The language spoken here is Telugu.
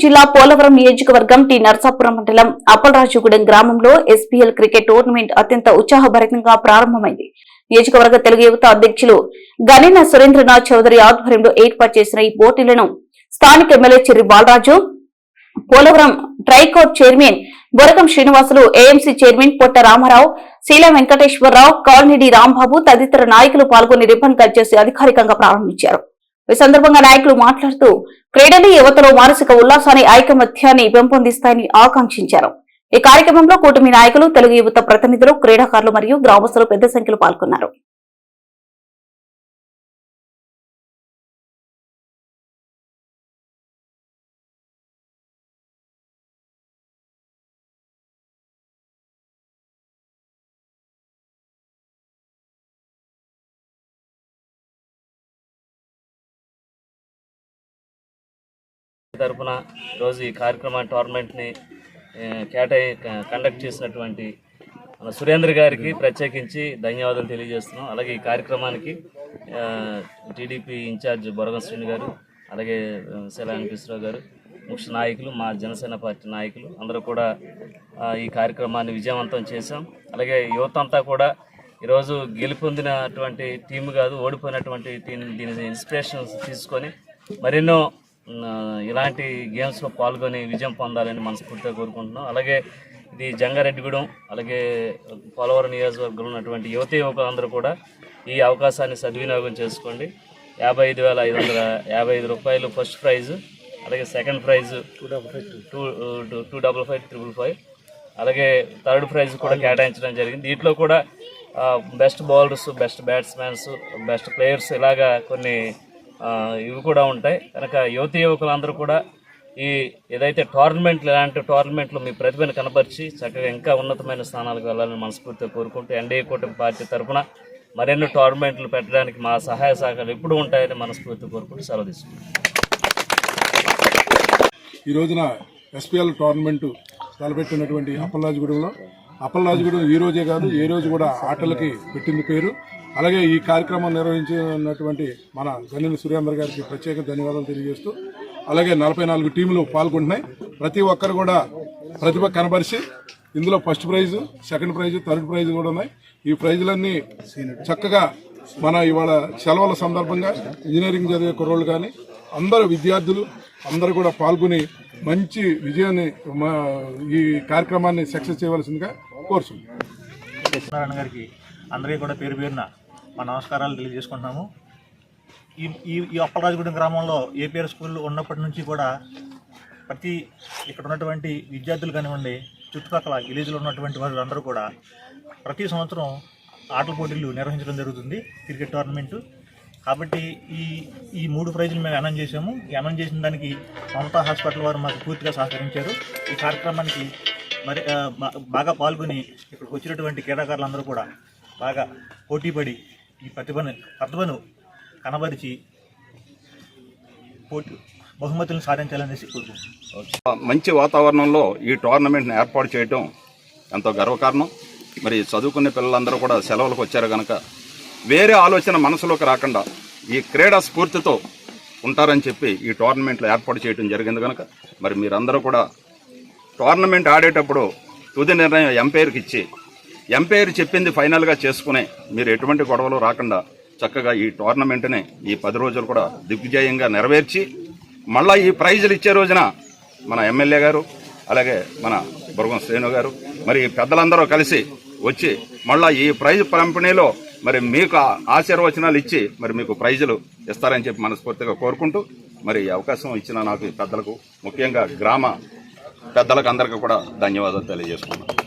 జిల్లా పోలవరం నియోజకవర్గం టి నర్సాపురం మండలం అప్పలరాజుగూడెం గ్రామంలో ఎస్పీఎల్ క్రికెట్ టోర్నమెంట్ అత్యంత ఉత్సాహభరితంగా ప్రారంభమైంది. నియోజకవర్గ తెలుగు యువత అధ్యక్షులు గణేన సురేంద్రనాథ్ చౌదరి ఆధ్వర్యంలో ఏర్పాటు చేసిన ఈ పోటీలను స్థానిక MLA Chirri Balaraju, Polavaram Tricor chairman Borakam Srinivasulu, AMC chairman Potta Ramarao, శీలం వెంకటేశ్వరరావు, కాలనిడి రాంబాబు తదితర నాయకులు పాల్గొని రిబ్బన్ కట్ చేసి అధికారికంగా ప్రారంభించారు. ఈ సందర్భంగా నాయకులు మాట్లాడుతూ క్రీడలు యువతలో మానసిక ఉల్లాసాన్ని, ఐకమత్యాన్ని పెంపొందిస్తాయని ఆకాంక్షించారు. ఈ కార్యక్రమంలో కూటమి నాయకులు, తెలుగు యువత ప్రతినిధులు, క్రీడాకారులు మరియు గ్రామస్తులు పెద్ద సంఖ్యలో పాల్గొన్నారు. తరపున ఈరోజు ఈ కార్యక్రమాన్ని టోర్నమెంట్ని కండక్ట్ చేసినటువంటి మన సురేంద్ర గారికి ప్రత్యేకించి ధన్యవాదాలు తెలియజేస్తున్నాం. అలాగే ఈ కార్యక్రమానికి టీడీపీ ఇన్ఛార్జ్ బొరగం శ్రీని గారు, అలాగే శీలం వెంకటేశ్వరరావు గారు, ముఖ్య నాయకులు, మా జనసేన పార్టీ నాయకులు అందరూ కూడా ఈ కార్యక్రమాన్ని విజయవంతం చేశాం. అలాగే యువత అంతా కూడా ఈరోజు గెలుపొందినటువంటి టీం కాదు, ఓడిపోయినటువంటి టీం దీని ఇన్స్పిరేషన్ తీసుకొని మరెన్నో ఇలాంటి గేమ్స్లో పాల్గొని విజయం పొందాలని మనస్ఫూర్తిగా కోరుకుంటున్నాం. అలాగే ఇది జంగారెడ్డిగూడెం, అలాగే పోలవరం నియోజకవర్గంలో ఉన్నటువంటి యువకులందరూ కూడా ఈ అవకాశాన్ని సద్వినియోగం చేసుకోండి. 55,555 రూపాయలు ఫస్ట్ ప్రైజ్, అలాగే సెకండ్ ప్రైజ్ 255,555, అలాగే థర్డ్ ప్రైజ్ కూడా కేటాయించడం జరిగింది. దీంట్లో కూడా best bowlers, best batsmen, best players ఇలాగా కొన్ని ఇవి కూడా ఉంటాయి. కనుక యువకులందరూ కూడా ఈ ఏదైతే టోర్నమెంట్లు, ఇలాంటి టోర్నమెంట్లు మీ ప్రతిభను కనపరిచి చక్కగా ఇంకా ఉన్నతమైన స్థానాలకు వెళ్ళాలని మనస్ఫూర్తిగా కోరుకుంటూ ఎన్డీఏ కూటమి పార్టీ తరఫున మరెన్నో టోర్నమెంట్లు పెట్టడానికి మా సహాయ సహకారాలు ఎప్పుడు ఉంటాయని మనస్ఫూర్తిగా కోరుకుంటూ సెలవు తీసుకుంటాం. ఈ రోజున ఎస్పీఎల్ టోర్నమెంటు తలపెట్టినటువంటి అప్పలరాజుగూడెం ఈ రోజే కాదు, ఏ రోజు కూడా ఆటలకి పెట్టింది పేరు. అలాగే ఈ కార్యక్రమం నిర్వహించినటువంటి మన గణేన సురేంద్ర గారికి ప్రత్యేక ధన్యవాదాలు తెలియజేస్తూ, అలాగే 44 టీములు పాల్గొంటున్నాయి. ప్రతి ఒక్కరు కూడా ప్రతిభ కనబరిచి ఇందులో first prize, second prize, third prize కూడా ఉన్నాయి. ఈ ప్రైజులన్నీ చక్కగా మన ఇవాళ సెలవుల సందర్భంగా ఇంజనీరింగ్ చదివే కుర్రోళ్ళు కానీ అందరూ విద్యార్థులు అందరూ కూడా పాల్గొని మంచి విజయాన్ని ఈ కార్యక్రమాన్ని సక్సెస్ చేయవలసిందిగా కోరుతున్నాం. గారికి అందరికీ కూడా పేరు పేరున మా నమస్కారాలు తెలియజేసుకుంటున్నాము. ఈ అప్పలరాజుగూడెం గ్రామంలో ఏపీఆర్ స్కూల్ ఉన్నప్పటి నుంచి కూడా ఇక్కడ ఉన్నటువంటి విద్యార్థులు కానివ్వండి, చుట్టుపక్కల విలేజ్లో ఉన్నటువంటి వాళ్ళు అందరూ కూడా ప్రతి సంవత్సరం ఆటల పోటీలు నిర్వహించడం జరుగుతుంది, క్రికెట్ టోర్నమెంటు. కాబట్టి ఈ 3 ప్రైజులు మేము అనౌన్స్ చేసాము. ఈ అనౌన్స్ చేసిన దానికి మమతా హాస్పిటల్ వారు మాకు పూర్తిగా సహకరించారు. ఈ కార్యక్రమానికి మరి బాగా పాల్గొని ఇక్కడికి వచ్చినటువంటి క్రీడాకారులందరూ కూడా బాగా పోటీపడి ఈ ప్రతిభను కనబరిచి బహుమతులను సాధించాలనేసి కోరుకుంటున్నాం. మంచి వాతావరణంలో ఈ టోర్నమెంట్ని ఏర్పాటు చేయడం ఎంతో గర్వకారణం. మరి చదువుకునే పిల్లలందరూ కూడా సెలవులకు వచ్చారు కనుక వేరే ఆలోచన మనసులోకి రాకుండా ఈ క్రీడా స్ఫూర్తితో ఉంటారని చెప్పి ఈ టోర్నమెంట్లో ఏర్పాటు చేయడం జరిగింది కనుక మరి మీరందరూ కూడా టోర్నమెంట్ ఆడేటప్పుడు తుది నిర్ణయం ఎంపైర్కి ఇచ్చి ఎంపైర్ చెప్పింది ఫైనల్గా చేసుకునే మీరు ఎటువంటి గొడవలు రాకుండా చక్కగా ఈ టోర్నమెంట్ని ఈ 10 రోజులు కూడా దిగ్విజయంగా నెరవేర్చి మళ్ళీ ఈ ప్రైజులు ఇచ్చే రోజున మన ఎమ్మెల్యే గారు, అలాగే మన బొరగం శ్రీను గారు, మరి పెద్దలందరూ కలిసి వచ్చి మళ్ళీ ఈ ప్రైజ్ పంపిణీలో మరి మీకు ఆశీర్వచనాలు ఇచ్చి మరి మీకు ప్రైజులు ఇస్తారని చెప్పి మనస్ఫూర్తిగా కోరుకుంటూ మరి అవకాశం ఇచ్చిన నాకు పెద్దలకు, ముఖ్యంగా గ్రామ పెద్దలకు అందరికీ కూడా ధన్యవాదాలు తెలియజేసుకున్నాను.